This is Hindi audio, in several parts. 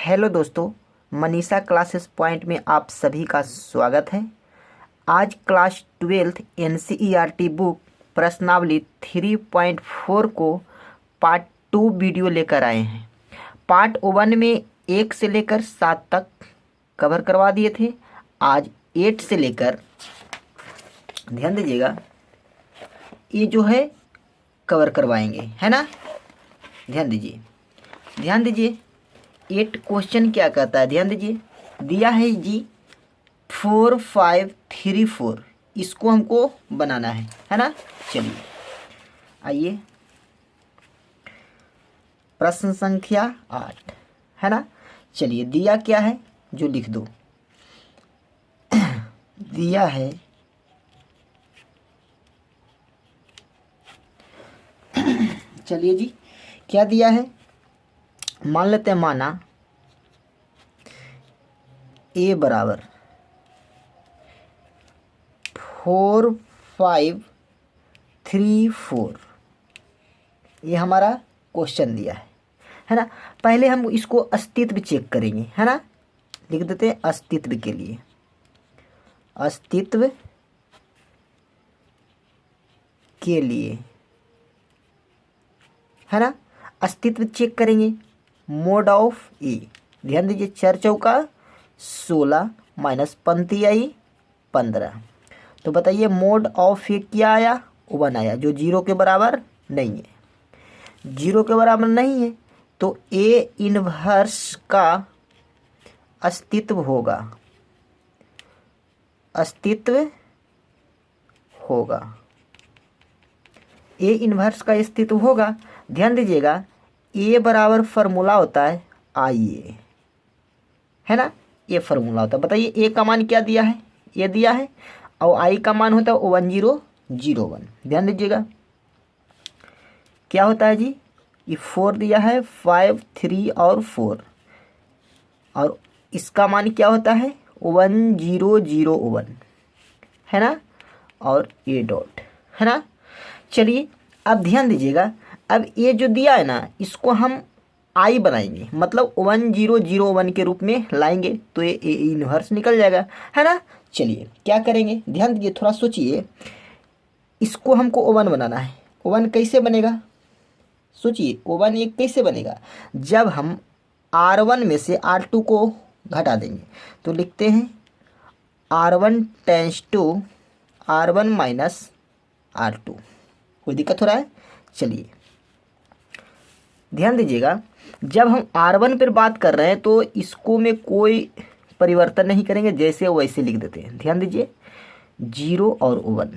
हेलो दोस्तों, मनीषा क्लासेस पॉइंट में आप सभी का स्वागत है। आज क्लास 12th NCERT बुक प्रश्नावली 3.4 को पार्ट 2 वीडियो लेकर आए हैं। पार्ट 1 में 1 से लेकर 7 तक कवर करवा दिए थे। आज 8 से लेकर, ध्यान दीजिएगा, ये जो है कवर करवाएंगे, है ना। ध्यान दीजिए 8 क्वेश्चन क्या कहता है, ध्यान दीजिए। दिया है जी 4 5 3 4, इसको हमको बनाना है ना। चलिए आइए, प्रश्न संख्या 8 है ना। चलिए दिया क्या है जो लिख दो। दिया है चलिए जी, क्या दिया है, मान लेते हैं, माना a बराबर 4 5 3 4, ये हमारा क्वेश्चन दिया है ना। पहले हम इसको अस्तित्व चेक करेंगे, है ना। लिख देते हैं अस्तित्व के लिए, अस्तित्व के लिए, है ना। अस्तित्व चेक करेंगे। मोड ऑफ ए, ध्यान दीजिए, 4 चौका 16 माइनस पंक्ति आई 15। तो बताइए मोड ऑफ ए क्या आया, 1 आया, जो 0 के बराबर नहीं है। 0 के बराबर नहीं है तो ए इनवर्स का अस्तित्व होगा, अस्तित्व होगा, ए इनवर्स का अस्तित्व होगा। ध्यान दीजिएगा, ए बराबर फार्मूला होता है आई ए, है ना। ये फार्मूला होता है। बताइए ए का मान क्या दिया है, ये दिया है, और आई का मान होता है 1001। ध्यान दीजिएगा क्या होता है जी, ये 4 दिया है, 5 3 और 4, और इसका मान क्या होता है 1001, है ना, और ए डॉट, है ना। चलिए अब ध्यान दीजिएगा, अब ये जो दिया है ना, इसको हम आई बनाएंगे, मतलब 1001 के रूप में लाएंगे, तो ये ए इनवर्स निकल जाएगा, है ना। चलिए क्या करेंगे, ध्यान दीजिए, थोड़ा सोचिए। इसको हमको ओवन बनाना है। ओवन कैसे बनेगा, सोचिए, ओवन एक कैसे बनेगा, जब हम R1 में से R2 को घटा देंगे। तो लिखते हैं R1 tense to R1 minus R2। कोई दिक्कत हो रहा है। चलिए ध्यान दीजिएगा, जब हम R1 पर बात कर रहे हैं तो इसको में कोई परिवर्तन नहीं करेंगे, जैसे वैसे लिख देते हैं। ध्यान दीजिए 0 और 1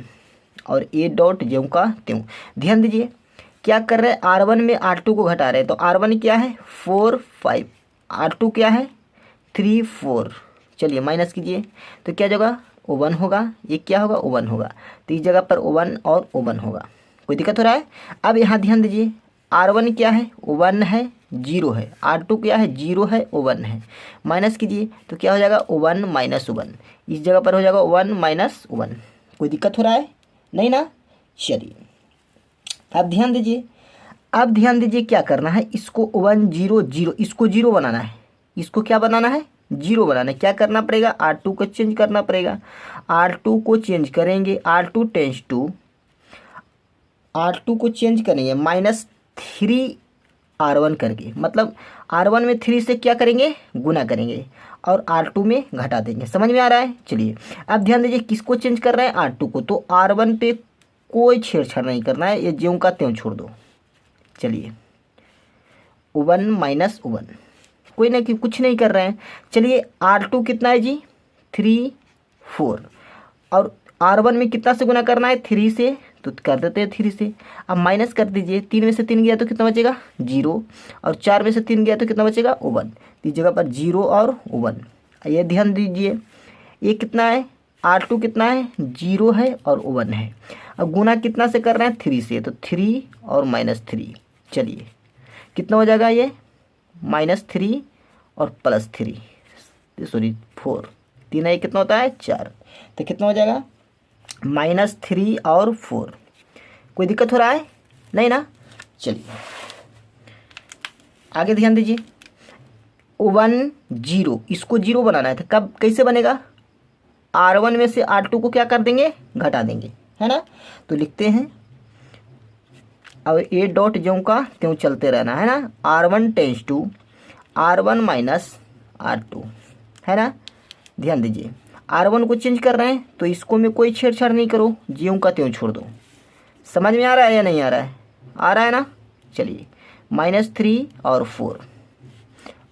और ए डॉट ज्यों का त्यों। ध्यान दीजिए क्या कर रहे हैं, R1 में R2 को घटा रहे हैं, तो R1 क्या है 4 5, R2 क्या है 3 4। चलिए माइनस कीजिए, तो क्या जगह 1 होगा, ये क्या होगा 1 होगा, तो इस जगह पर 1 और 1 होगा। कोई दिक्कत हो रहा है। अब यहाँ ध्यान दीजिए, R1 क्या है 1 है 0 है, R2 क्या है 0 है 1 है, माइनस कीजिए तो क्या हो जाएगा 1 माइनस 1, इस जगह पर हो जाएगा 1 माइनस 1। कोई दिक्कत हो रहा है नहीं ना। चलिए अब ध्यान दीजिए, अब ध्यान दीजिए क्या करना है, इसको 1 0 0, इसको 0 बनाना है, इसको क्या बनाना है 0 बनाना है। क्या करना पड़ेगा, R2 को चेंज करना पड़ेगा। R2 को चेंज करेंगे, R2 टेंस टू, R2 को चेंज करेंगे -3 R1 करके, मतलब R1 में 3 से क्या करेंगे गुना करेंगे और R2 में घटा देंगे। समझ में आ रहा है। चलिए अब ध्यान दीजिए, किसको चेंज कर रहे हैं R2 को, तो R1 पे कोई छेड़छाड़ नहीं करना है, ये ज्यों का त्यों छोड़ दो। चलिए 1 माइनस 1, कोई ना, कि कुछ नहीं कर रहे हैं। चलिए R2 कितना है जी 3 4, और R1 में कितना से गुना करना है 3 से, तो कर देते हैं 3 से। अब माइनस कर दीजिए, 3 में से 3 गया तो कितना बचेगा 0, और 4 में से 3 गया तो कितना बचेगा 1। इस जगह पर 0 और 1। ये ध्यान दीजिए, ये कितना है R2 कितना है 0 है और 1 है। अब गुना कितना से कर रहे हैं 3 से, तो 3 और -3। चलिए कितना हो जाएगा, ये -3 और +3, सॉरी 4, 3 है कितना होता है 4, तो कितना हो जाएगा -3 और 4। कोई दिक्कत हो रहा है नहीं ना। चलिए आगे ध्यान दीजिए, वन जीरो, इसको जीरो बनाना है तो कब कैसे बनेगा, R1 में से R2 को क्या कर देंगे, घटा देंगे, है ना। तो लिखते हैं अब ए डॉट ज्यों का त्यों चलते रहना है ना, R1 tense to R1 minus R2, है ना। ध्यान दीजिए R1 को चेंज कर रहे हैं तो इसको में कोई छेड़छाड़ नहीं करो, ज्यों का त्यों छोड़ दो। समझ में आ रहा है या नहीं आ रहा है, आ रहा है ना। चलिए -3 और 4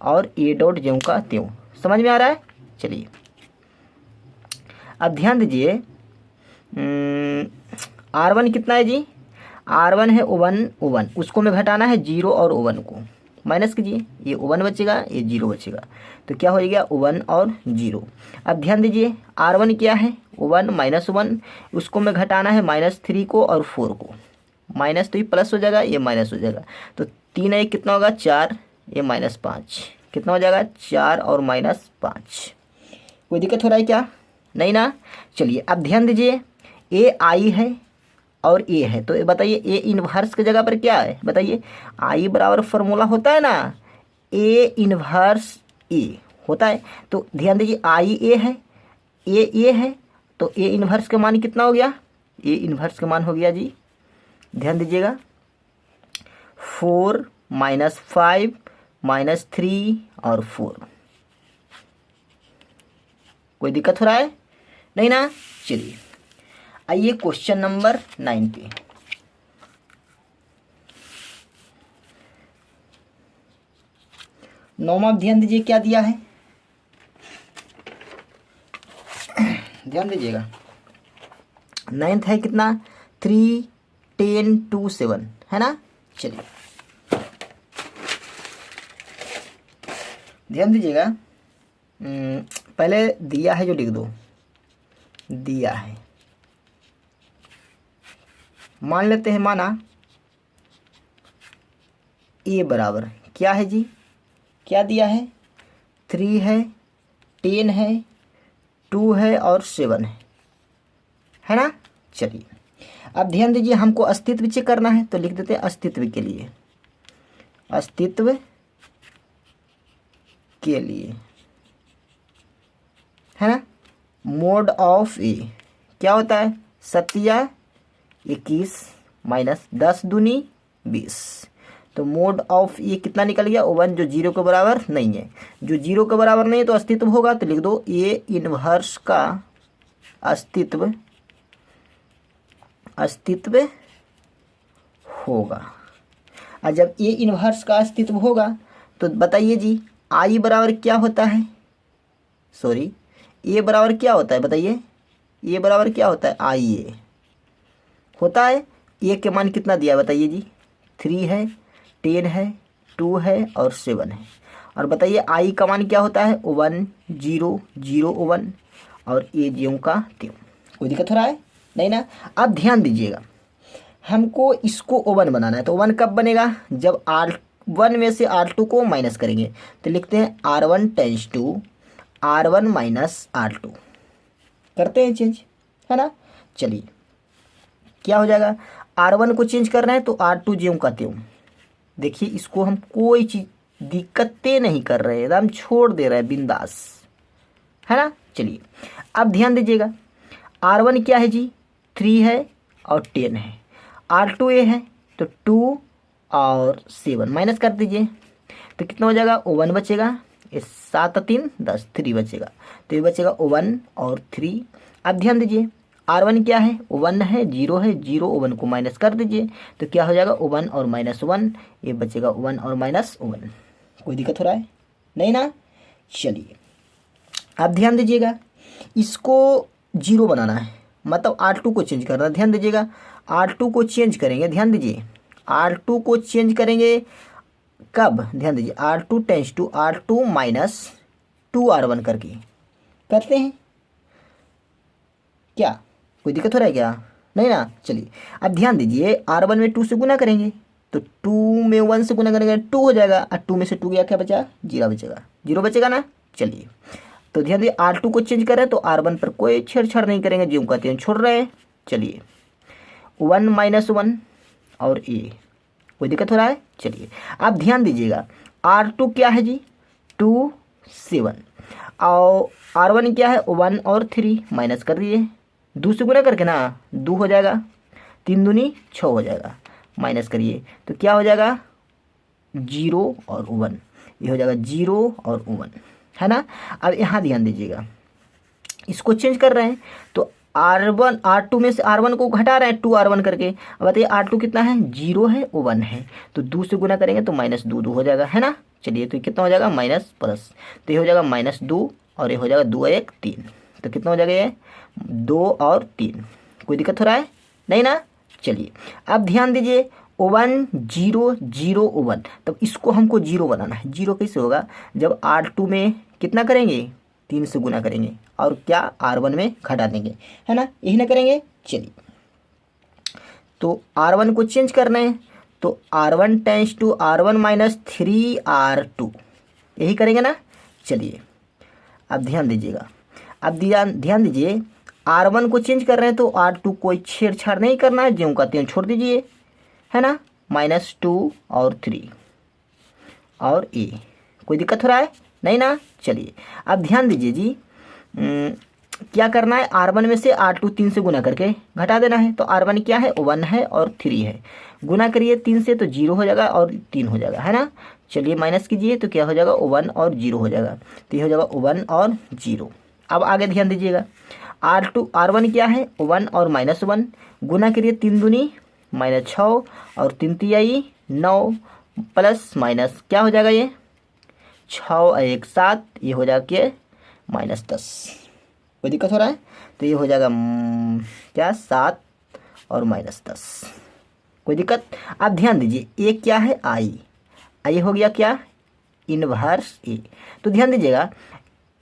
और ए डॉट ज्यों का त्यों, समझ में आ रहा है। चलिए अब ध्यान दीजिए R1 कितना है जी, R1 है ओवन, उसको में घटाना है 0 और ओवन को, माइनस कीजिए, ये ओवन बचेगा ये 0 बचेगा, तो क्या हो गया ओवन और 0। अब ध्यान दीजिए R1 क्या है, ओवन माइनस ओवन, उसको में घटाना है -3 को और 4 को, माइनस तो ये प्लस हो जाएगा ये माइनस हो जाएगा, तो 3 एक कितना होगा 4, ये -5 कितना हो जाएगा 4 और -5। कोई दिक्कत हो रहा है क्या, नहीं ना। चलिए अब ध्यान दीजिए ए आई है और ए है, तो ये बताइए ए इनवर्स की जगह पर क्या है, बताइए आई बराबर फॉर्मूला होता है ना, ए इनवर्स ए होता है। तो ध्यान दीजिए आई ए है, ए है, तो ए इनवर्स का मान कितना हो गया, ए इनवर्स का मान हो गया जी, ध्यान दीजिएगा 4 -5 -3 और 4। कोई दिक्कत हो रहा है, नहीं ना। चलिए आइए क्वेश्चन नंबर 9 पे। नौवां ध्यान दीजिए क्या दिया है, ध्यान दीजिएगा 9th है कितना 3 10 2 7, है ना। चलिए ध्यान दीजिएगा पहले दिया है जो लिख दो, दिया है मान लेते हैं, माना ए बराबर क्या है जी, क्या दिया है 3 है 10 है 2 है और 7 है ना। चलिए अब ध्यान दीजिए हमको अस्तित्व चेक करना है, तो लिख देते हैं अस्तित्व के लिए, अस्तित्व के लिए, है ना। मोड ऑफ ए क्या होता है 7 21 -10 दूनी 20, तो मोड ऑफ ये कितना निकल गया 1, जो 0 के बराबर नहीं है, जो 0 के बराबर नहीं है तो अस्तित्व होगा, तो लिख दो ए इनवर्स का अस्तित्व होगा। और जब ए इनवर्स का अस्तित्व होगा तो बताइए जी आई बराबर क्या होता है, सॉरी ए बराबर क्या होता है, बताइए ए बराबर क्या होता है, आई ए होता है। ए के मान कितना दिया बताइए जी 3 है 10 है 2 है और 7 है, और बताइए आई का मान क्या होता है 1 0 0 1 और ए ज्यों का त्यों। कोई दिक्कत हो रहा है, नहीं ना। अब ध्यान दीजिएगा हमको इसको ओवन बनाना है, तो ओवन कब बनेगा, जब R1 में से R2 को माइनस करेंगे, तो लिखते हैं R1 tense to R1 minus R2, करते हैं चेंज, है ना। चलिए क्या हो जाएगा, R1 को चेंज कर रहे हैं तो R2 ज्यों का त्यों, देखिए इसको हम कोई चीज़ दिक्कतें नहीं कर रहे हैं, एकदम छोड़ दे रहे हैं बिंदास, है ना। चलिए अब ध्यान दीजिएगा R1 क्या है जी 3 है और 10 है, R2 ए है तो 2 और 7 माइनस कर दीजिए, तो कितना हो जाएगा 1 बचेगा, ये 7 3 10 3 बचेगा, तो ये बचेगा 1 और 3। अब ध्यान दीजिए R1 क्या है 1 है 0 है 0 1 को माइनस कर दीजिए, तो क्या हो जाएगा 1 और -1, ये बचेगा 1 और -1। कोई दिक्कत हो रहा है, नहीं ना। चलिए अब ध्यान दीजिएगा इसको 0 बनाना है, मतलब R2 को चेंज करना है, ध्यान दीजिएगा R2 को चेंज करेंगे, ध्यान दीजिए R2 को चेंज करेंगे कब, ध्यान दीजिए R2 tense to R2 minus 2R1 करके करते हैं क्या, कोई दिक्कत हो रहा है क्या, नहीं ना। चलिए अब ध्यान दीजिए R1 में 2 से गुना करेंगे तो 2 में 1 से गुना करेंगे 2 हो जाएगा, और 2 में से 2 गया क्या बचा 0 बचेगा, 0 बचेगा ना। चलिए तो ध्यान दीजिए R2 को चेंज कर रहे हैं तो R1 पर कोई छेड़छाड़ नहीं करेंगे, ज्यों का त्यों छोड़ रहे हैं। चलिए 1 -1 और ए, कोई दिक्कत हो रहा है। चलिए अब ध्यान दीजिएगा R2 क्या है जी 2 7 और R1 क्या है 1 और 3 माइनस कर दिए, 2 से गुना करके ना 2 हो जाएगा, 3 दूनी 6 हो जाएगा, माइनस करिए तो क्या हो जाएगा 0 और 1, ये हो जाएगा 0 और 1, है ना। अब यहाँ ध्यान दीजिएगा, इसको चेंज कर रहे हैं तो R1 R2 में से R1 को घटा रहे हैं 2R1 करके। अब बताइए R2 कितना है 0 है 1 है, तो 2 से गुना करेंगे तो -2 हो जाएगा, है ना। चलिए तो कितना हो जाएगा माइनस प्लस, तो ये हो जाएगा -2 और ये हो जाएगा 2 1 3, तो कितना हो जाएगा ये 2 और 3। कोई दिक्कत हो रहा है नहीं ना। चलिए अब ध्यान दीजिए 1 0 0 1, तब इसको हमको 0 बनाना है। 0 कैसे होगा, जब R2 में कितना करेंगे 3 से गुना करेंगे और क्या R1 में घटा देंगे, है ना, यही ना करेंगे। चलिए तो R1 को चेंज करना है तो R1 tense to R1 minus 3R2, यही करेंगे ना। चलिए अब ध्यान दीजिएगा, अब ध्यान दीजिए R1 को चेंज कर रहे हैं तो R2 कोई छेड़छाड़ नहीं करना है, ज्यों का त्यों छोड़ दीजिए, है ना। -2 और 3 और A, कोई दिक्कत हो रहा है नहीं ना। चलिए अब ध्यान दीजिए जी, क्या करना है R1 में से R2 3 से गुना करके घटा देना है, तो R1 क्या है 1 है और 3 है, गुना करिए 3 से तो 0 हो जाएगा और 3 हो जाएगा, है ना। चलिए माइनस कीजिए तो क्या हो जाएगा 1 और 0 हो जाएगा, तो ये हो जाएगा 1 और 0। अब आगे ध्यान दीजिएगा R1 क्या है 1 और -1, गुना करिए 3 दूनी -6 और 3 तिहाई 9 प्लस माइनस क्या हो जाएगा ये 6 1 7, ये हो जाके -10। कोई दिक्कत हो रहा है तो ये हो जाएगा क्या 7 और -10, कोई दिक्कत। अब ध्यान दीजिए ए क्या है आई हो गया क्या इनवर्स ए, तो ध्यान दीजिएगा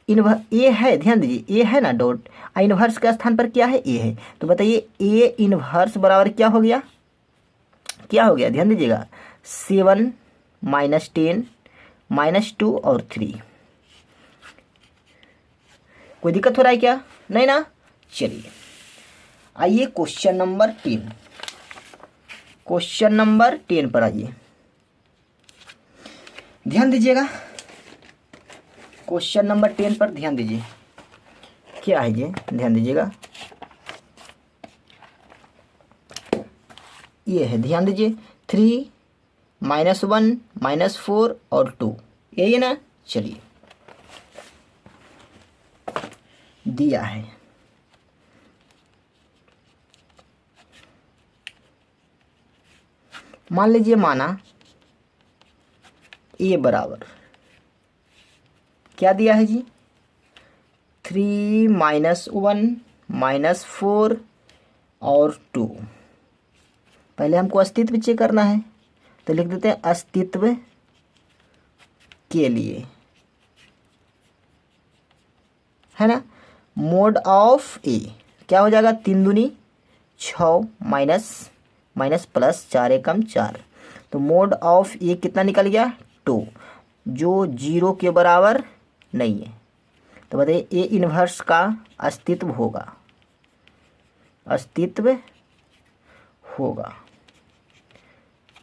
ए है, ध्यान दीजिए ए है ना डॉट, इनवर्स के स्थान पर क्या है ए है, तो बताइए ए इनवर्स बराबर क्या हो गया, क्या हो गया ध्यान दीजिएगा 7 -10 -2 और 3। कोई दिक्कत हो रहा है क्या नहीं ना। चलिए आइए क्वेश्चन नंबर 10 पर आइए, ध्यान दीजिएगा क्वेश्चन नंबर 10 पर ध्यान दीजिए, क्या है ये ध्यान दीजिएगा, ये है ध्यान दीजिए 3 -1 -4 और 2, यही है ना। चलिए दिया है मान लीजिए, माना ए बराबर क्या दिया है जी 3 -1 -4 और 2। पहले हमको अस्तित्व चेक करना है तो लिख देते हैं अस्तित्व के लिए, है ना। मोड ऑफ ए क्या हो जाएगा 3 दूनी 6 माइनस प्लस 4 एकम 4, तो मोड ऑफ ए कितना निकल गया 2, जो 0 के बराबर नहीं है, तो बताइए ए इनवर्स का अस्तित्व होगा,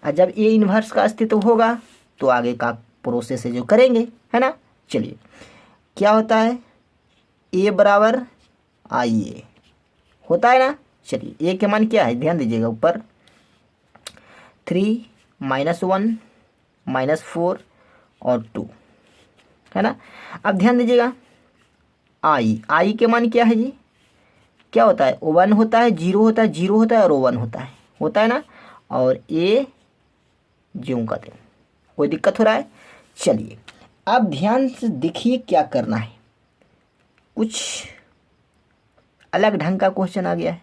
और जब ए इनवर्स का अस्तित्व होगा तो आगे का प्रोसेस है जो करेंगे, है ना। चलिए क्या होता है ए बराबर आई ए होता है ना। चलिए ए के मान क्या है ध्यान दीजिएगा ऊपर 3 -1 -4 और 2, है ना। अब ध्यान दीजिएगा आई के मान क्या है जी, क्या होता है 1 होता है 0 होता है 0 होता है और 1 होता है ना, और ए ज्यों का त्यों। कोई दिक्कत हो रहा है। चलिए अब ध्यान से देखिए क्या करना है, कुछ अलग ढंग का क्वेश्चन आ गया है।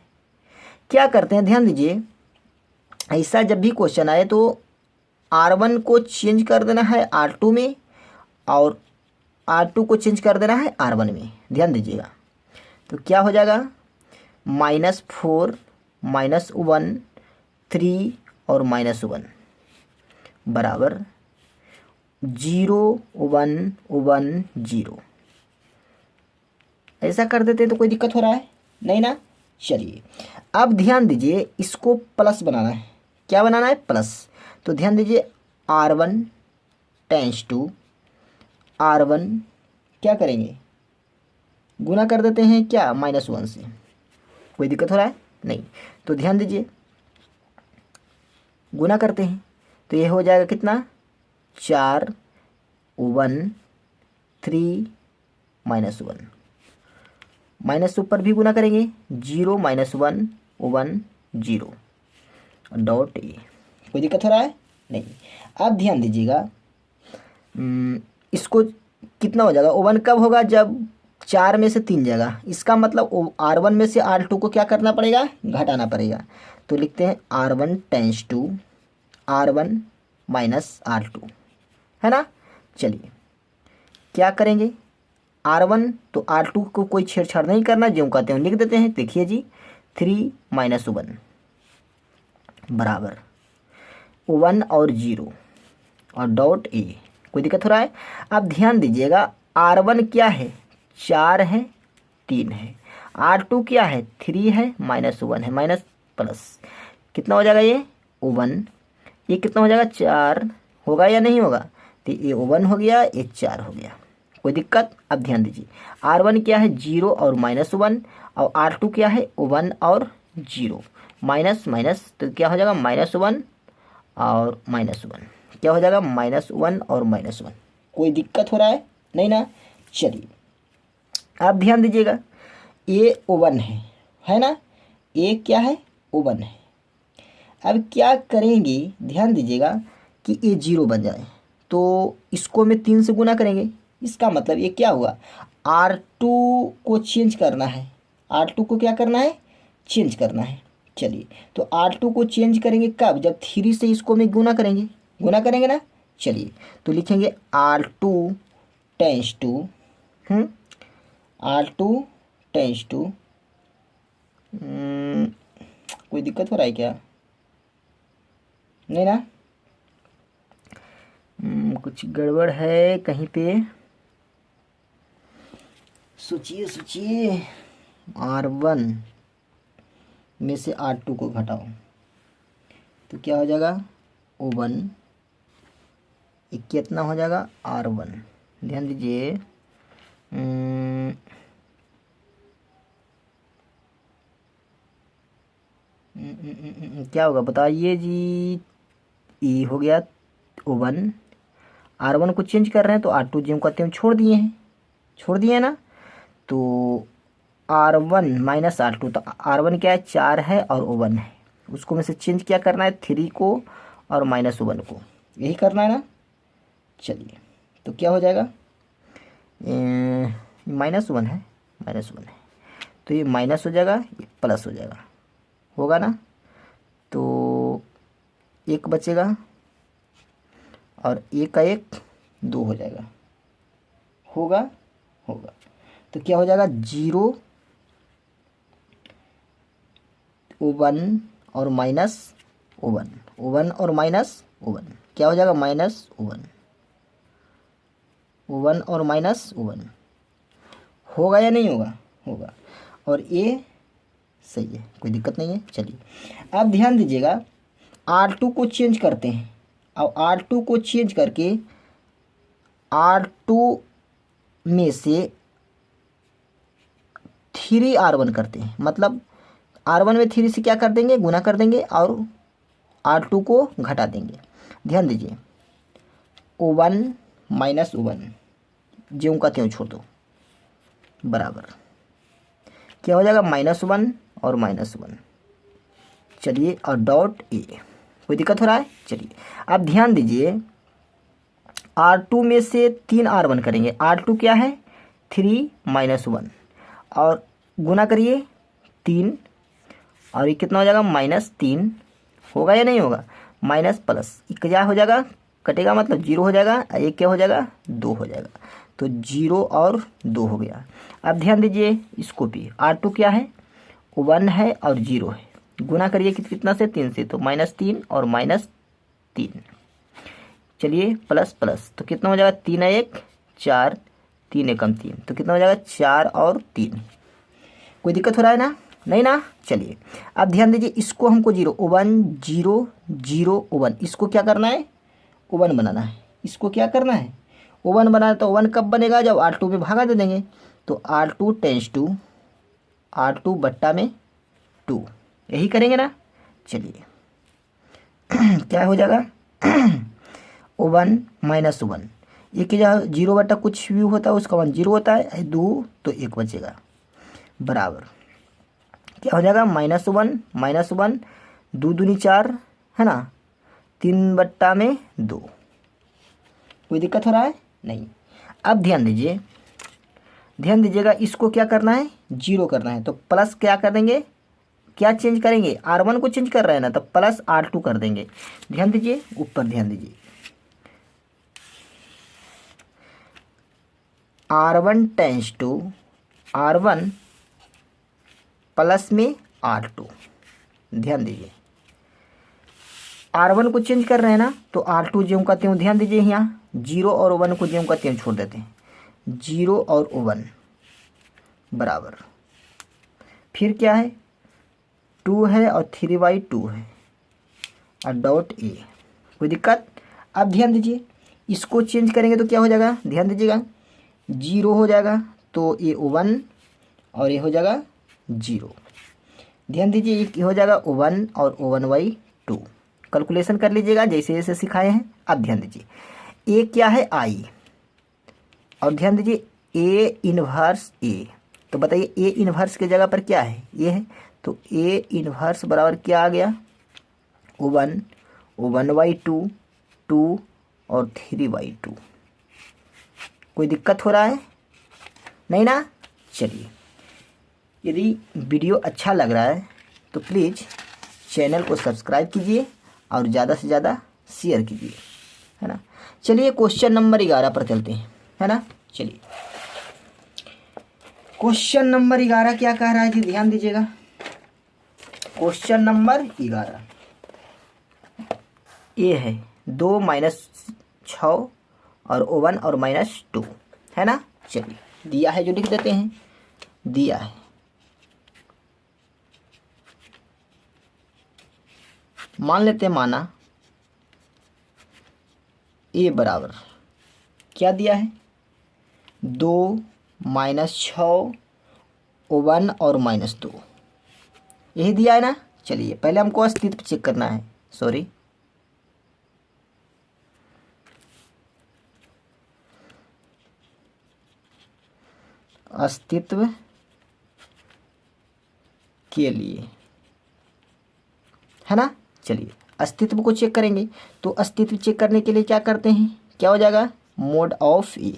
क्या करते हैं ध्यान दीजिए, ऐसा जब भी क्वेश्चन आए तो R1 को चेंज कर देना है R2 में और R2 को चेंज कर देना है R1 में, ध्यान दीजिएगा। तो क्या हो जाएगा -4 -1 3 और -1 बराबर 0 1 1 0, ऐसा कर देते हैं तो कोई दिक्कत हो रहा है नहीं ना। चलिए अब ध्यान दीजिए इसको प्लस बनाना है, क्या बनाना है प्लस, तो ध्यान दीजिए R1 टेंस टू R1 क्या करेंगे, गुना कर देते हैं क्या, -1 से। कोई दिक्कत हो रहा है, नहीं। तो ध्यान दीजिए, गुना करते हैं तो ये हो जाएगा कितना, 4 1 3 -1, माइनस ऊपर भी गुना करेंगे, 0 -1 1 0 डॉट ए। कोई दिक्कत हो रहा है, नहीं। अब ध्यान दीजिएगा, इसको कितना हो जाएगा, ओवन कब होगा, जब 4 में से 3 जाएगा। इसका मतलब R1 में से R2 को क्या करना पड़ेगा, घटाना पड़ेगा। तो लिखते हैं R1 tense to R1 minus R2, है ना। चलिए क्या करेंगे, R1 तो R2 को कोई छेड़छाड़ नहीं करना, जो कहते हैं लिख देते हैं। देखिए जी, 3 -1 बराबर 1 और 0 और डॉट ए। कोई दिक्कत हो रहा है। अब ध्यान दीजिएगा, R1 क्या है, 4 है 3 है, R2 क्या है, 3 है -1 है, माइनस प्लस कितना हो जाएगा ये 1, ये कितना हो जाएगा 4 होगा या नहीं होगा, तो ये 1 हो गया, ये 4 हो गया। कोई दिक्कत। अब ध्यान दीजिए, R1 क्या है 0 और -1 और R2 क्या है 1 और 0, माइनस माइनस तो क्या हो जाएगा -1 और -1, क्या हो जाएगा -1 और -1। कोई दिक्कत हो रहा है, नहीं ना। चलिए आप ध्यान दीजिएगा, ये 1 है ना, ये क्या है 1 है। अब क्या करेंगे, ध्यान दीजिएगा कि ये 0 बन जाए, तो इसको में 3 से गुना करेंगे। इसका मतलब ये क्या हुआ, R2 को चेंज करना है, R2 को क्या करना है, चेंज करना है। चलिए तो R2 को चेंज करेंगे कब, जब 3 से इसको में गुना करेंगे ना। चलिए तो लिखेंगे R2 tense to R2 tense to, कोई दिक्कत हो रहा है क्या, नहीं ना। कुछ गड़बड़ है कहीं पे, सोचिए। R1 में से R2 को घटाओ तो क्या हो जाएगा 1, ये कितना हो जाएगा R1। ध्यान दीजिए, क्या होगा बताइए जी, ये हो गया 1, R1 को चेंज कर रहे हैं तो R2 जिम कहते हैं छोड़ दिए ना। तो R1 माइनस R2, तो R1 क्या है 4 है और 1 है, उसको में से चेंज क्या करना है 3 को और -1 को, यही करना है ना। चलिए तो क्या हो जाएगा, -1 है, तो ये माइनस हो जाएगा, ये प्लस हो जाएगा, होगा ना। तो 1 बचेगा और 1 का 1 2 हो जाएगा, होगा। तो क्या हो जाएगा 0 1 और -1, 1 और -1 क्या हो जाएगा -1, 1 और -1 होगा या नहीं होगा। और ये सही है, कोई दिक्कत नहीं है। चलिए अब ध्यान दीजिएगा, R2 को चेंज करते हैं और R2 को चेंज करके R2 में से 3 R1 करते हैं, मतलब R1 में 3 से क्या कर देंगे, गुना कर देंगे और R2 को घटा देंगे। ध्यान दीजिए, 1 -1 ज्यों का त्यों छोड़ दो, बराबर क्या हो जाएगा -1 और -1। चलिए और डॉट ए। कोई दिक्कत हो रहा है। चलिए अब ध्यान दीजिए, R2 में से 3 R1 करेंगे, R2 क्या है 3 -1 और गुना करिए 3 और ये कितना हो जाएगा -3, होगा या नहीं होगा, माइनस प्लस क्या हो जाएगा, कटेगा मतलब 0 हो जाएगा, ये क्या हो जाएगा 2 हो जाएगा, तो 0 और 2 हो गया। अब ध्यान दीजिए इसको भी, R2 क्या है 1 है और 0 है, गुना करिए कितना से 3 से, तो -3 और -3, चलिए प्लस प्लस तो कितना हो जाएगा 3 1 4, 3 एकम 3, तो कितना हो जाएगा 4 और 3। कोई दिक्कत हो रहा है ना, नहीं ना। चलिए अब ध्यान दीजिए, इसको हमको 0 1 0 0 1, इसको क्या करना है 1 बनाना है, इसको क्या करना है O1 बना तो O1 कब बनेगा, जब R2 में भागा दे देंगे। तो R2 टेंस टू R2 बट्टा में 2, यही करेंगे ना। चलिए क्या हो जाएगा O1 माइनस 1, ये कि जहाँ 0 बटा कुछ भी होता है उसका 1 0 होता है, 2 तो 1 बचेगा, बराबर क्या हो जाएगा -1 2 दूनी 4 है ना, 3 बट्टा में 2। कोई दिक्कत हो रहा है नहीं। अब ध्यान दीजिएगा, इसको क्या करना है, 0 करना है। तो प्लस क्या कर देंगे, क्या चेंज करेंगे, R1 को चेंज कर रहे हैं ना, तो प्लस R2 कर देंगे। ध्यान दीजिए, ऊपर ध्यान दीजिए, R1 tense to R1 plus में R2। ध्यान दीजिए, R1 को चेंज कर रहे हैं ना, तो R2 ज्यों का त्यों, ध्यान दीजिए यहाँ 0 और 1 को ज्यों का त्यों छोड़ देते हैं, 0 और 1 बराबर, फिर क्या है 2 है और 3/2 है और डॉट ए। कोई दिक्कत। अब ध्यान दीजिए, इसको चेंज करेंगे तो क्या हो जाएगा, ध्यान दीजिएगा 0 हो जाएगा, तो ये 1 और ये हो जाएगा 0। ध्यान दीजिए, ये हो जाएगा 1 और 1/2। कैलकुलेशन कर लीजिएगा जैसे जैसे सिखाए हैं। अब ध्यान दीजिए, ए क्या है, आई, और ध्यान दीजिए ए इनवर्स ए। तो बताइए ए इनवर्स के जगह पर क्या है, ये है, तो ए इनवर्स बराबर क्या आ गया, 1 1/2 2 और 3/2। कोई दिक्कत हो रहा है नहीं ना। चलिए, यदि वीडियो अच्छा लग रहा है तो प्लीज़ चैनल को सब्सक्राइब कीजिए और ज़्यादा से ज़्यादा शेयर कीजिए, है ना। चलिए क्वेश्चन नंबर 11 पर चलते हैं, है ना। चलिए क्वेश्चन नंबर 11 क्या कह रहा है जी, ध्यान दीजिएगा। क्वेश्चन नंबर 11 ये है 2 - 6 और 1 और -2, है ना। चलिए दिया है जो लिख देते हैं, दिया है मान लेते हैं, माना ए बराबर क्या दिया है, 2 - 6 1 और -2, यही दिया है ना। चलिए पहले हमको अस्तित्व चेक करना है, सॉरी अस्तित्व के लिए, है ना। चलिए अस्तित्व को चेक करेंगे, तो अस्तित्व चेक करने के लिए क्या करते हैं, क्या हो जाएगा, मोड ऑफ ए,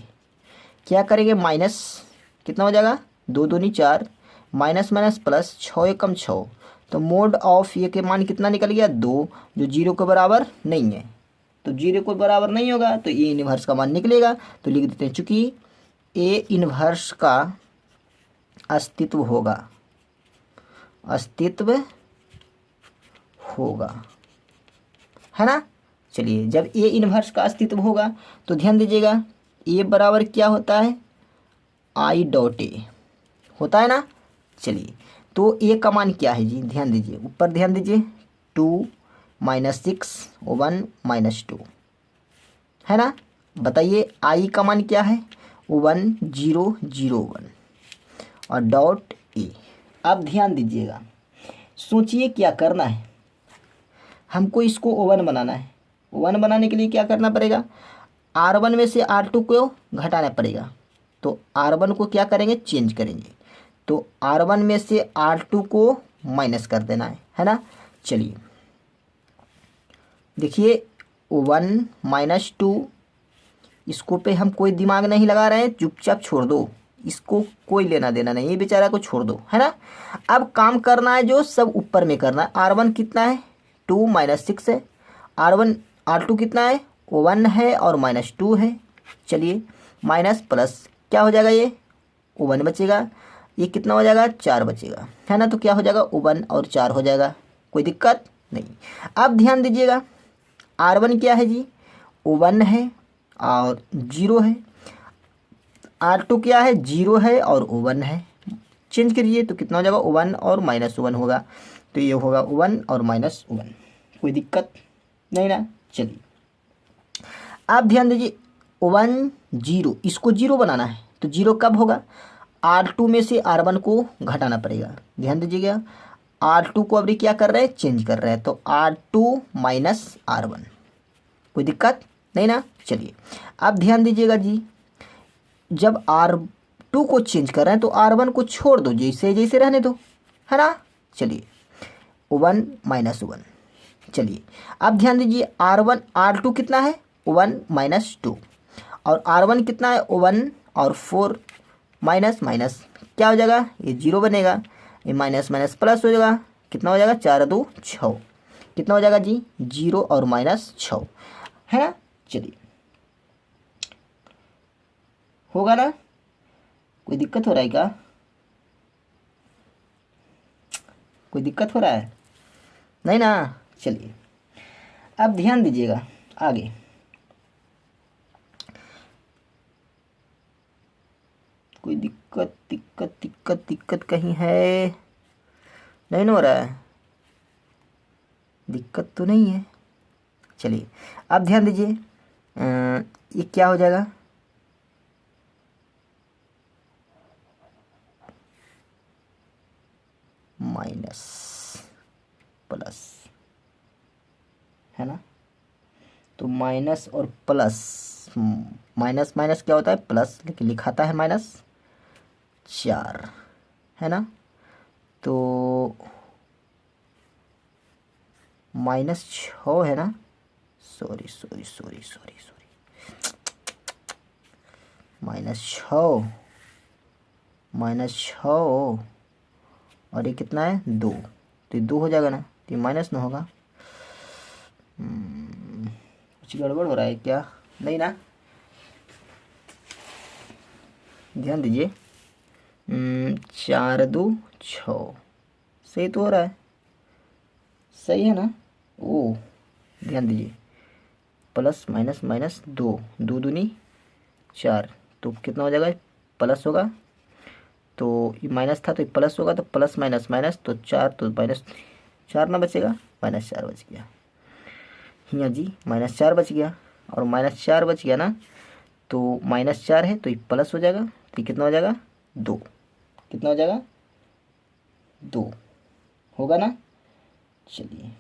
क्या करेंगे माइनस, कितना हो जाएगा 2 दूनी 4 माइनस माइनस प्लस 6 एकम 6, तो मोड ऑफ ए के मान कितना निकल गया 2, जो 0 के बराबर नहीं है। तो 0 के बराबर नहीं होगा तो ए इनवर्स का मान निकलेगा। तो लिख देते हैं, चूंकि ए इनवर्स का अस्तित्व होगा, अस्तित्व होगा, है ना। चलिए जब ए इनवर्स का अस्तित्व होगा तो ध्यान दीजिएगा ए बराबर क्या होता है, आई डॉट ए होता है ना। चलिए तो ए का मान क्या है जी, ध्यान दीजिए ऊपर ध्यान दीजिए, 2 - 6 1 -2, है ना। बताइए आई का मान क्या है, 1 0 0 1 और डॉट ए। अब ध्यान दीजिएगा, सोचिए क्या करना है, हमको इसको O1 बनाना है। O1 बनाने के लिए क्या करना पड़ेगा, R1 में से R2 को घटाना पड़ेगा। तो R1 को क्या करेंगे, चेंज करेंगे। तो R1 में से R2 को माइनस कर देना है ना। चलिए देखिए 1 - 2, इसको पे हम कोई दिमाग नहीं लगा रहे हैं, चुपचाप छोड़ दो, इसको कोई लेना देना नहीं, ये बेचारा को छोड़ दो, है ना। अब काम करना है जो सब ऊपर में करना है। R1 कितना है, 2 - 6 है, R2 कितना है, 1 है और -2 है। चलिए माइनस प्लस क्या हो जाएगा, ये 1 बचेगा, ये कितना हो जाएगा 4 बचेगा, है ना। तो क्या हो जाएगा 1 और 4 हो जाएगा, कोई दिक्कत नहीं। अब ध्यान दीजिएगा R1 क्या है जी, 1 है और 0 है, R2 क्या है, 0 है और 1 है। चेंज करिए तो कितना हो जाएगा, 1 और -1 होगा, तो ये होगा 1 और -1, कोई दिक्कत नहीं ना। चलिए अब ध्यान दीजिए वन जीरो, इसको जीरो बनाना है तो जीरो कब होगा, R2 में से R1 को घटाना पड़ेगा। ध्यान दीजिएगा, R2 को अभी क्या कर रहे हैं, चेंज कर रहे हैं, तो R2 माइनस R1। कोई दिक्कत नहीं ना। चलिए अब ध्यान दीजिएगा जी, जब R2 को चेंज कर रहे हैं तो R1 को छोड़ दो, जैसे जैसे रहने दो, है ना। चलिए 1 माइनस 1। चलिए अब ध्यान दीजिए, R2 कितना है, 1 माइनस 2, और R1 कितना है, 1 और 4 माइनस माइनस क्या हो जाएगा, ये जीरो बनेगा, ये माइनस माइनस प्लस हो जाएगा, कितना हो जाएगा, 4 2 6, कितना हो जाएगा जी, जीरो और माइनस 6, है ना। चलिए होगा ना, कोई दिक्कत हो रहा है क्या, कोई दिक्कत हो रहा है, नहीं ना। चलिए अब ध्यान दीजिएगा आगे, कोई दिक्कत दिक्कत दिक्कत दिक्कत कहीं है, नहीं ना हो रहा है, दिक्कत तो नहीं है। चलिए अब ध्यान दीजिए, ये क्या हो जाएगा, माइनस प्लस, है ना। तो माइनस और प्लस, माइनस माइनस क्या होता है, प्लस, लेकिन लिखाता है माइनस 4, है ना। तो माइनस 6 है ना, sorry sorry sorry sorry sorry, -6 और ये कितना है, 2, तो ये 2 हो जाएगा ना, तो ये माइनस ना होगा। कुछ गड़बड़ हो रहा है क्या, नहीं ना। ध्यान दीजिए, 4 2 6, सही तो हो रहा है, सही है ना। ओ ध्यान दीजिए, प्लस माइनस माइनस 2, 2 दूनी 4, तो कितना हो जाएगा, प्लस होगा, तो ये माइनस था तो ये प्लस होगा, तो प्लस माइनस माइनस, तो 4 तो माइनस 4 ना बचेगा, -4 बच गया, यहाँ जी -4 बच गया, और -4 बच गया ना, तो -4 है तो ये प्लस हो जाएगा, तो ये कितना हो जाएगा, 2, कितना हो जाएगा, 2 होगा ना। चलिए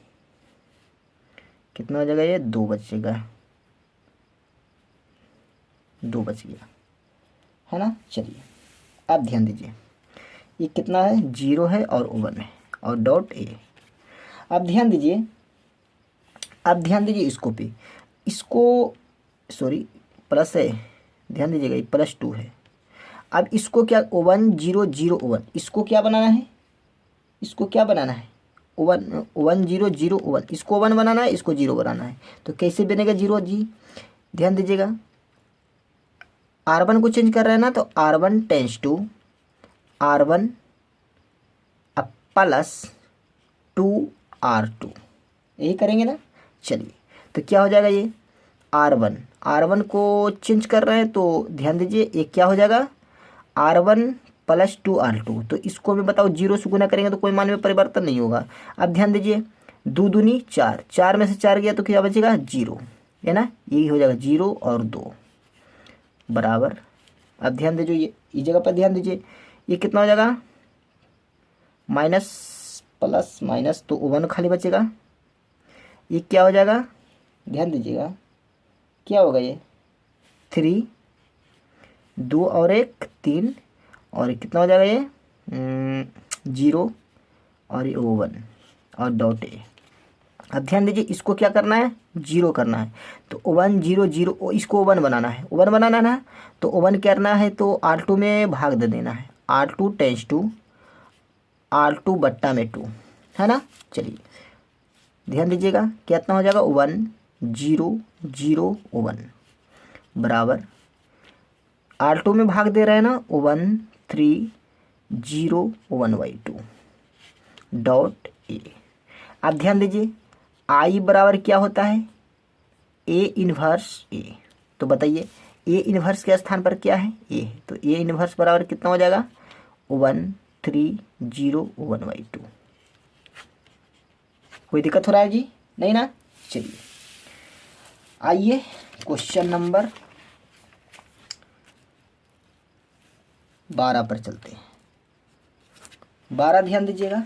कितना हो जाएगा, ये 2 बचेगा, 2 बच गया, है ना। चलिए अब ध्यान दीजिए, ये कितना है, 0 है और 1 है और डॉट ए। अब ध्यान दीजिए, अब ध्यान दीजिए इसको पे, इसको सॉरी प्लस है, ध्यान दीजिएगा ये +2 है। अब इसको क्या, 1 0 0 1, इसको क्या बनाना है, इसको क्या बनाना है, 1 0 0 1, इसको 1 बनाना है, इसको 0 बनाना है, तो कैसे बनेगा 0 जी। ध्यान दीजिएगा, R1 को चेंज कर रहे हैं ना, तो R1 टेंस टू R1 अब +2R2, यही करेंगे ना। चलिए तो क्या हो जाएगा, ये R1 को चेंज कर रहे हैं, तो ध्यान दीजिए ये क्या हो जाएगा, R1 +2R2, तो इसको मैं बताओ 0 से गुना करेंगे तो कोई मान में परिवर्तन नहीं होगा। अब ध्यान दीजिए, 2 दूनी 4, 4 में से 4 गया तो क्या बचेगा, 0, है ना, यही हो जाएगा 0 और 2 बराबर। अब ध्यान दीजिए, ये जगह पर ध्यान दीजिए, ये कितना हो जाएगा, माइनस प्लस माइनस, तो 1 खाली बचेगा, ये क्या हो जाएगा, ध्यान दीजिएगा क्या होगा, ये 3, 2 और 1 3, और कितना हो जाएगा, ये 0 और ये 1 और डॉट ए। अब ध्यान दीजिए, इसको क्या करना है, 0 करना है, तो 1 0 0, इसको 1 बनाना है, 1 बनाना है, तो 1 करना है तो R2 में भाग दे देना है, R2 टेंस टू R2 बट्टा में 2, है ना। चलिए ध्यान दीजिएगा कितना हो जाएगा, 1 0 0 1 बराबर, R2 में भाग दे रहे हैं ना, 1 3 0 1/2 डॉट ए। अब ध्यान दीजिए, I बराबर क्या होता है, A इन्वर्स A, तो बताइए A इन्वर्स के स्थान पर क्या है, A है, तो A इन्वर्स बराबर कितना हो जाएगा, 1 3 0 1/2। कोई दिक्कत हो रहा है जी, नहीं ना। चलिए आइए क्वेश्चन नंबर 12 पर चलते हैं। 12 ध्यान दीजिएगा,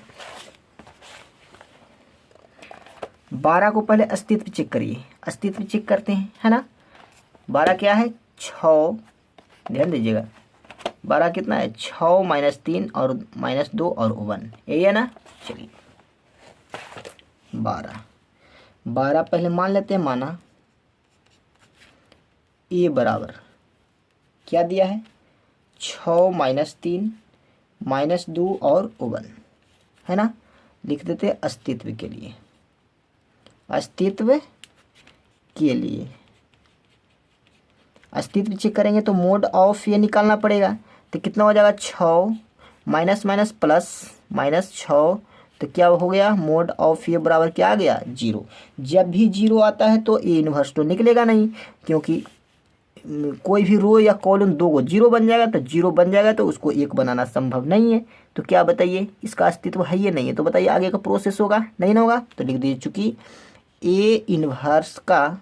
12 को पहले अस्तित्व चेक करिए, अस्तित्व चेक करते हैं, है ना। 12 क्या है, 6, ध्यान दीजिएगा 12 कितना है, 6 -3 और -2 और 1, यही है ना। चलिए 12 पहले मान लेते हैं, माना ए बराबर क्या दिया है, 6 -3 -2 और 1, है ना। लिख देते हैं अस्तित्व के लिए, अस्तित्व के लिए अस्तित्व चेक करेंगे तो मोड ऑफ ये निकालना पड़ेगा। तो कितना हो जाएगा, 6 माइनस माइनस प्लस -6, तो क्या हो गया, मोड ऑफ ये बराबर क्या आ गया, 0। जब भी 0 आता है तो ए इन्वर्स तो निकलेगा नहीं, क्योंकि कोई भी रो या कॉलम दो को 0 बन जाएगा, तो 0 बन जाएगा तो उसको 1 बनाना संभव नहीं है। तो क्या बताइए, इसका अस्तित्व है ये नहीं है, तो बताइए आगे का प्रोसेस होगा, नहीं ना होगा। तो लिख दीजिए चूंकि ए इन्वर्स का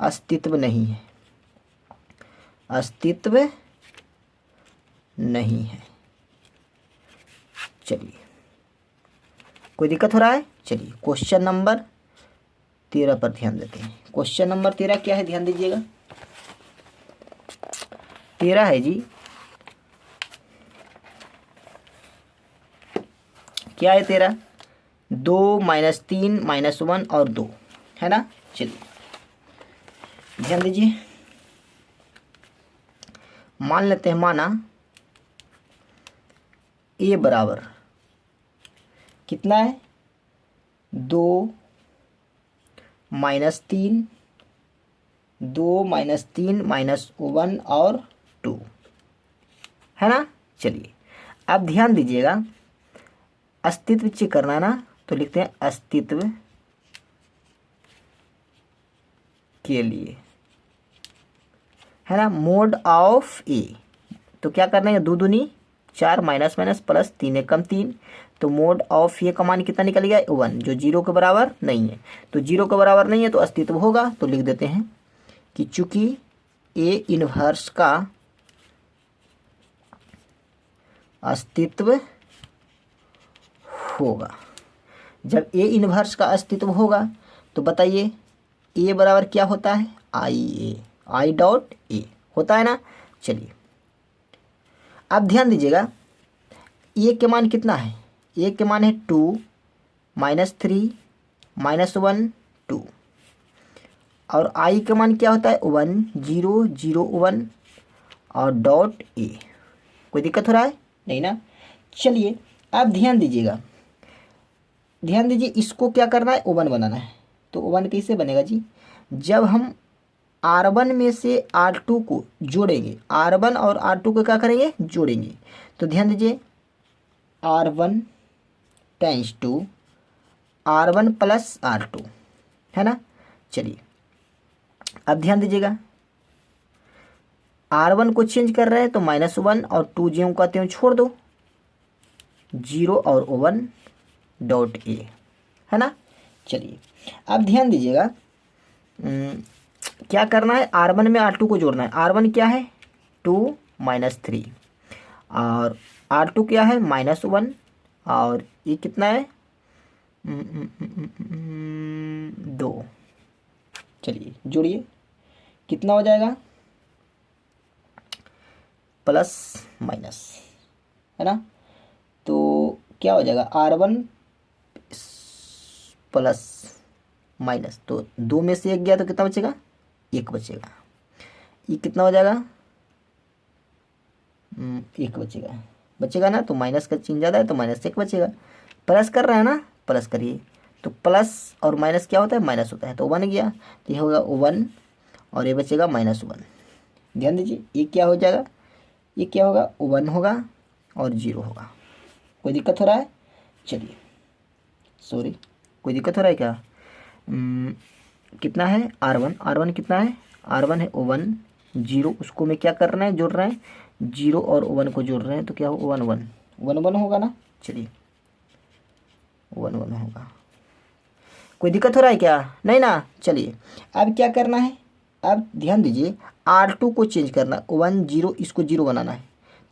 अस्तित्व नहीं है, अस्तित्व नहीं है। चलिए कोई दिक्कत हो रहा है, चलिए क्वेश्चन नंबर 13 पर ध्यान देते हैं। क्वेश्चन नंबर 13 क्या है, ध्यान दीजिएगा। 13 है जी, क्या है 13, 2 -3 -1 और 2, है ना। चलिए ध्यान दीजिए, मान लेते हैं, माना ए बराबर कितना है, 2 -3 -1 और 2, है ना। चलिए अब ध्यान दीजिएगा, अस्तित्व चेक करना है ना, तो लिखते हैं अस्तित्व के लिए, है ना। मोड ऑफ ए, तो क्या करना है, 2 दूनी 4 माइनस माइनस प्लस 3 एकम 3, तो मोड ऑफ ये का मान कितना निकल गया, 1, जो 0 के बराबर नहीं है। तो 0 के बराबर नहीं है तो अस्तित्व होगा, तो लिख देते हैं कि चूंकि ए इन्वर्स का अस्तित्व होगा। जब ए इन्वर्स का अस्तित्व होगा तो बताइए ए बराबर क्या होता है, आई डॉट ए होता है ना। चलिए अब ध्यान दीजिएगा, ए के मान कितना है, ए के मान है 2 -3 -1 2, और आई का मान क्या होता है, 1 0 0 1 और डॉट ए। कोई दिक्कत हो रहा है, नहीं ना। चलिए अब ध्यान दीजिएगा, ध्यान दीजिए, इसको क्या करना है, 1 बनाना है। तो 1 कैसे बनेगा जी, जब हम R1 में से R2 को जोड़ेंगे, R1 और R2 को क्या करेंगे, जोड़ेंगे। तो ध्यान दीजिए, R1 times 2 R1 plus R2, है ना। चलिए अब ध्यान दीजिएगा, R1 को चेंज कर रहे हैं तो -1 और 2 ज्यों का त्यों छोड़ दो, 0 और 1 डॉट ए, है ना। चलिए अब ध्यान दीजिएगा, क्या करना है, R1 में R2 को जोड़ना है। R1 क्या है, 2 -3 और R2 क्या है, -1, और ये कितना है, 2। चलिए जोड़िए, कितना हो जाएगा, प्लस माइनस, है ना। तो क्या हो जाएगा, R1 प्लस माइनस, तो 2 में से 1 गया तो कितना बचेगा, 1 बचेगा। ये कितना हो जाएगा, 1 बचेगा ना। तो माइनस का चिन्ह ज़्यादा है तो -1 बचेगा। प्लस कर रहा है ना, प्लस करिए, तो प्लस और माइनस क्या होता है, माइनस होता है, तो 1 गया, तो ये होगा 1 और ये बचेगा -1। ध्यान दीजिए, ये क्या हो जाएगा, ये क्या होगा, 1 होगा और 0 होगा। कोई दिक्कत हो रहा है, चलिए सॉरी, कोई दिक्कत हो रहा है क्या, कितना है, R1 कितना है, R1 है 1 0, उसको में क्या कर रहे हैं, जोड़ रहे हैं, 0 और 1 को जोड़ रहे हैं, तो क्या हो, 1 1 1 1 होगा ना। चलिए 1 1 होगा। कोई दिक्कत हो रहा है क्या, नहीं ना। चलिए अब क्या करना है, अब ध्यान दीजिए, R2 को चेंज करना, 1 0 इसको 0 बनाना है।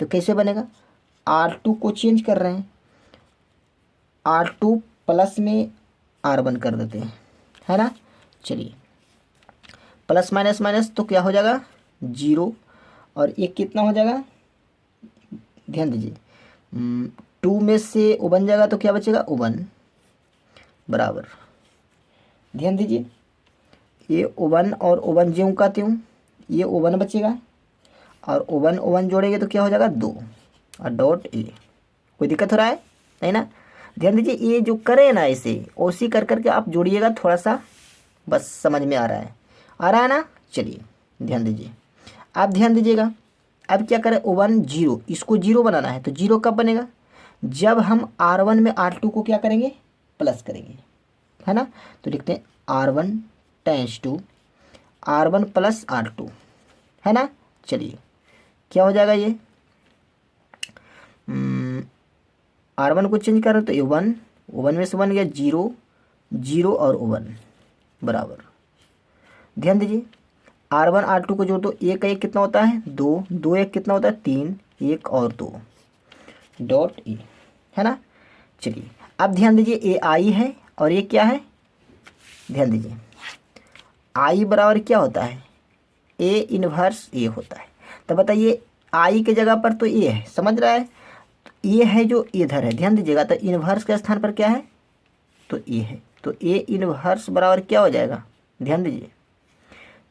तो कैसे बनेगा, R2 को चेंज कर रहे हैं, R2 प्लस में R1 कर देते हैं, है ना। चलिए प्लस माइनस माइनस तो क्या हो जाएगा 0, और एक कितना हो जाएगा, ध्यान दीजिए 2 में से ओ बन जाएगा तो क्या बचेगा O1 बराबर, ध्यान दीजिए ये O1 और O1 ज्यों का त्यों, ये O1 बचेगा और O1 जोड़ेंगे तो क्या हो जाएगा 2 और डॉट ए। कोई दिक्कत हो रहा है नहीं ना। ध्यान दीजिए ये जो करें ना इसे ओसी कर करके आप जोड़िएगा, थोड़ा सा बस समझ में आ रहा है ना। चलिए ध्यान दीजिए, आप ध्यान दीजिएगा। अब क्या करें O1 0, इसको 0 बनाना है तो 0 कब बनेगा, जब हम R1 में R2 को क्या करेंगे प्लस करेंगे, है ना। तो लिखते हैं R1 tense to R1 plus R2, है ना। चलिए क्या हो जाएगा ये, R1 को चेंज करें तो O1 में से बन गया 0 0 और O1 बराबर, ध्यान दीजिए R1 R2 को जोड़ दो, एक एक कितना होता है 2, 2 एक कितना होता है 3, 1 और 2 डॉट ए, है ना। चलिए अब ध्यान दीजिए ए आई है और ये क्या है, ध्यान दीजिए आई बराबर क्या होता है ए इनवर्स ए होता है। तो बताइए आई के जगह पर तो ए है, समझ रहा है, ये है जो इधर है, ध्यान दीजिएगा। तो इनवर्स के स्थान पर क्या है तो ए है, तो ए इनवर्स बराबर क्या हो जाएगा, ध्यान दीजिए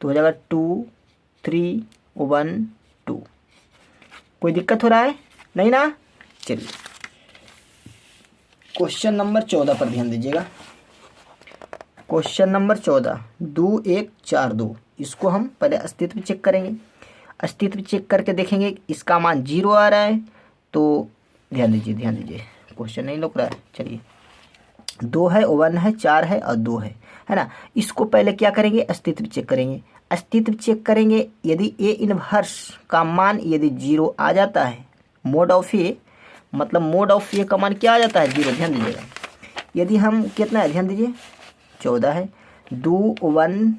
तो हो जाएगा 2 3 1 2। कोई दिक्कत हो रहा है नहीं ना। चलिए क्वेश्चन नंबर 14 पर ध्यान दीजिएगा। क्वेश्चन नंबर 14 2 1 4 2, इसको हम पहले अस्तित्व चेक करेंगे। अस्तित्व चेक करके देखेंगे इसका मान 0 आ रहा है तो ध्यान दीजिए क्वेश्चन नहीं लुक रहा है। चलिए 2 है, 1 है, 4 है और 2 है ना। इसको पहले क्या करेंगे अस्तित्व चेक करेंगे। अस्तित्व चेक करेंगे यदि ए इनवर्स का मान यदि 0 आ जाता है, मोड ऑफ ए मतलब मोड ऑफ ए का मान क्या आ जाता है 0, ध्यान दीजिएगा। यदि हम कितना है ध्यान दीजिए 14 है, 2 1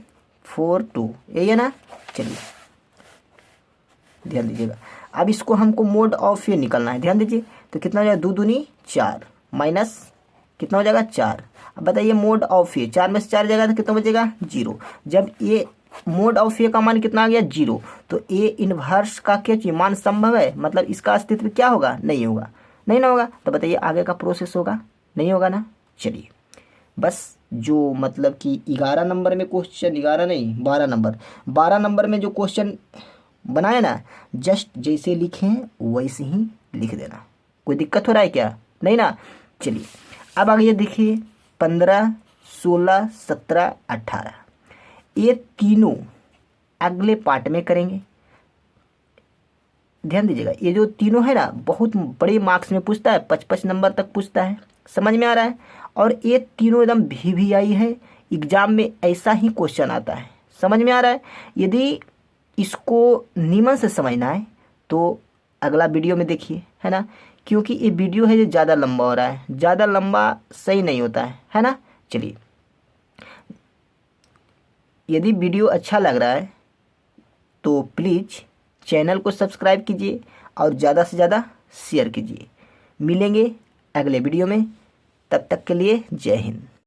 4 2 यही है ना। चलिए ध्यान दीजिएगा, अब इसको हमको मोड ऑफ ए निकलना है, ध्यान दीजिए। तो कितना हो जाएगा 2 दूनी 4 माइनस कितना हो जाएगा 4। अब बताइए मोड ऑफ ए 4 में से 4 जाएगा तो कितना बचेगा 0। जब ये मोड ऑफ ए का मान कितना आ गया 0, तो ए इनवर्स का क्या चाहिए मान संभव है, मतलब इसका अस्तित्व क्या होगा नहीं होगा, नहीं ना होगा। तो बताइए आगे का प्रोसेस होगा नहीं होगा ना। चलिए बस जो मतलब कि 11 नंबर में क्वेश्चन, 11 नहीं 12 नंबर में जो क्वेश्चन बनाए ना, जस्ट जैसे लिखे हैं वैसे ही लिख देना। कोई दिक्कत हो रहा है क्या नहीं ना। चलिए अब आगे देखिए 15 16 17 18 ये तीनों अगले पार्ट में करेंगे। ध्यान दीजिएगा ये जो तीनों है ना बहुत बड़े मार्क्स में पूछता है, 55 नंबर तक पूछता है, समझ में आ रहा है। और ये तीनों एकदम VVI है, एग्जाम में ऐसा ही क्वेश्चन आता है, समझ में आ रहा है। यदि इसको नीमन से समझना है तो अगला वीडियो में देखिए, है ना, क्योंकि ये वीडियो है जो ज़्यादा लंबा हो रहा है, ज़्यादा लंबा सही नहीं होता है ना। चलिए यदि वीडियो अच्छा लग रहा है तो प्लीज़ चैनल को सब्सक्राइब कीजिए और ज़्यादा से ज़्यादा शेयर कीजिए। मिलेंगे अगले वीडियो में, तब तक के लिए जय हिंद।